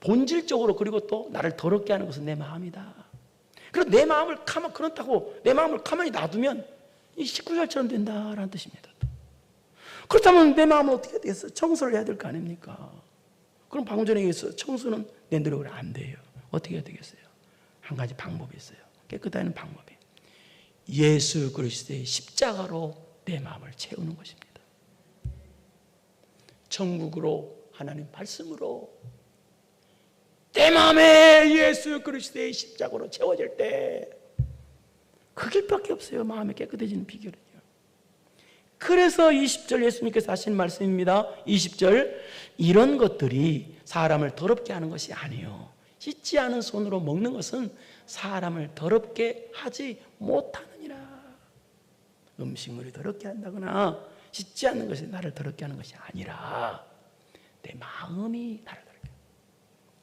본질적으로, 그리고 또 나를 더럽게 하는 것은 내 마음이다. 그리고 내 마음을 그렇다고 내 마음을 가만히 놔두면 이 식구절처럼 된다라는 뜻입니다. 그렇다면 내 마음은 어떻게 되겠어요? 청소를 해야 될 거 아닙니까? 그럼 방금 전에 얘기했어요. 청소는 내 노력으로 안 돼요. 어떻게 해야 되겠어요? 한 가지 방법이 있어요. 깨끗하는 방법이 예수 그리스도의 십자가로 내 마음을 채우는 것입니다. 천국으로, 하나님 말씀으로 내 마음에 예수 그리스도의 십자가로 채워질 때 그 길밖에 없어요. 마음이 깨끗해지는 비결은요. 그래서 20절 예수님께서 하신 말씀입니다. 20절, 이런 것들이 사람을 더럽게 하는 것이 아니요, 씻지 않은 손으로 먹는 것은 사람을 더럽게 하지 못하느니라. 음식물이 더럽게 한다거나 씻지 않는 것이 나를 더럽게 하는 것이 아니라 내 마음이 나를 더럽게 해요.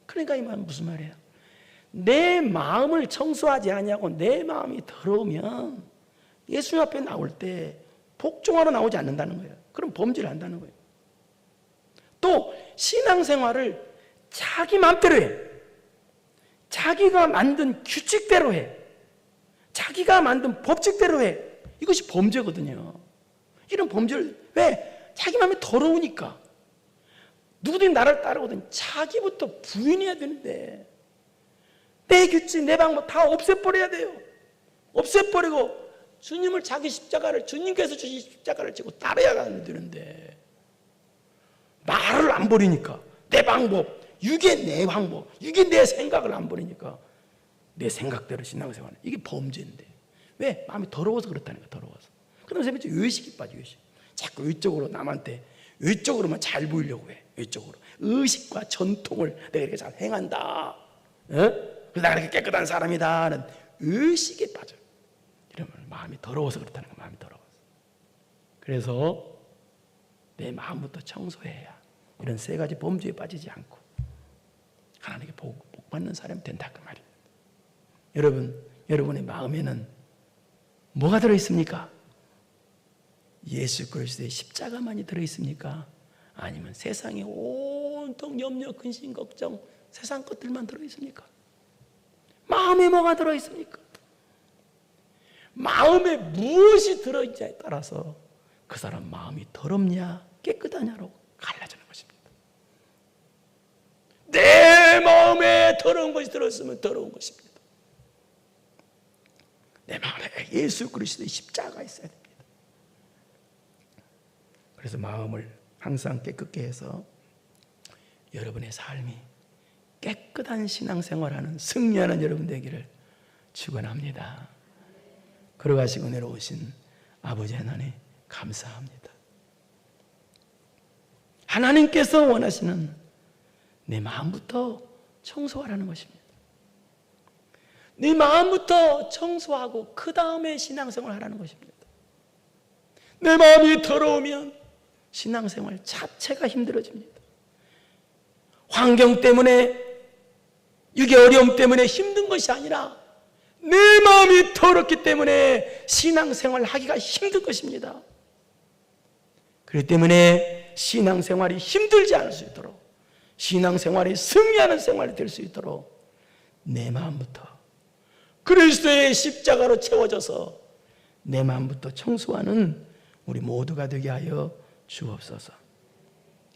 그러니까 이 말은 무슨 말이에요? 내 마음을 청소하지 아니하고 내 마음이 더러우면 예수님 앞에 나올 때 복종하러 나오지 않는다는 거예요. 그럼 범죄를 한다는 거예요. 또 신앙생활을 자기 마음대로 해. 자기가 만든 규칙대로 해. 자기가 만든 법칙대로 해. 이것이 범죄거든요. 이런 범죄를, 왜? 자기 마음이 더러우니까. 누구든지 나를 따르거든 자기부터 부인해야 되는데 내 규칙, 내 방법 다 없애버려야 돼요. 없애버리고 주님을, 자기 십자가를, 주님께서 주신 십자가를 지고 따라야 되는데 나를 안 버리니까, 내 방법, 이게 내 방법, 이게 내 생각을 안 버리니까 내 생각대로 신앙생활은 이게 범죄인데, 왜? 마음이 더러워서 그렇다니까. 더러워서. 그러면서 의식이 빠져. 의식. 자꾸 외적으로 남한테 외적으로만 잘 보이려고 해. 외적으로 의식과 전통을 내가 이렇게 잘 행한다, 그래서 내가 이렇게 깨끗한 사람이다 하는 의식에 빠져. 이러면 마음이 더러워서 그렇다는 거야. 마음이 더러워서. 그래서 내 마음부터 청소해야 이런 세 가지 범죄에 빠지지 않고 하나님께 복 받는 사람이 된다 그 말입니다. 여러분의 마음에는 뭐가 들어있습니까? 예수 그리스도의 십자가만이 들어있습니까? 아니면 세상에 온통 염려, 근심, 걱정, 세상 것들만 들어있습니까? 마음에 뭐가 들어있습니까? 마음에 무엇이 들어있냐에 따라서 그 사람 마음이 더럽냐 깨끗하냐로 갈라지는 것입니다. 내 마음에 더러운 것이 들어있으면 더러운 것입니다. 내 마음에 예수 그리스도의 십자가가 있어야 됩니다. 그래서 마음을 항상 깨끗게 해서 여러분의 삶이 깨끗한 신앙생활하는 승리하는 여러분 되기를 축원합니다. 걸어가시고 내려오신 아버지 하나님 감사합니다. 하나님께서 원하시는 내 마음부터 청소하라는 것입니다. 네 마음부터 청소하고 그 다음에 신앙생활 하라는 것입니다. 내 마음이 더러우면 신앙생활 자체가 힘들어집니다. 환경 때문에, 이게 어려움 때문에 힘든 것이 아니라 내 마음이 더럽기 때문에 신앙생활 하기가 힘든 것입니다. 그렇기 때문에 신앙생활이 힘들지 않을 수 있도록, 신앙생활이 승리하는 생활이 될 수 있도록 내 마음부터 그리스도의 십자가로 채워져서 내 마음부터 청소하는 우리 모두가 되게 하여 주옵소서.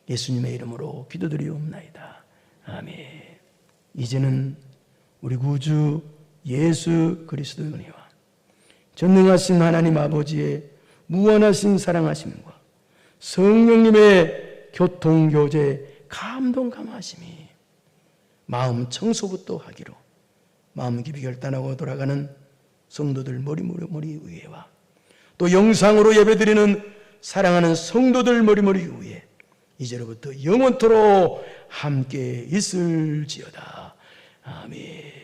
예수님의 이름으로 기도드리옵나이다. 아멘. 이제는 우리 구주 예수 그리스도의 은혜와 전능하신 하나님 아버지의 무한하신 사랑하심과 성령님의 교통교제 감동 감화하심이 마음 청소부터 하기로 마음 깊이 결단하고 돌아가는 성도들 머리 위에와 또 영상으로 예배드리는 사랑하는 성도들 머리 위에 이제로부터 영원토록 함께 있을지어다. 아멘.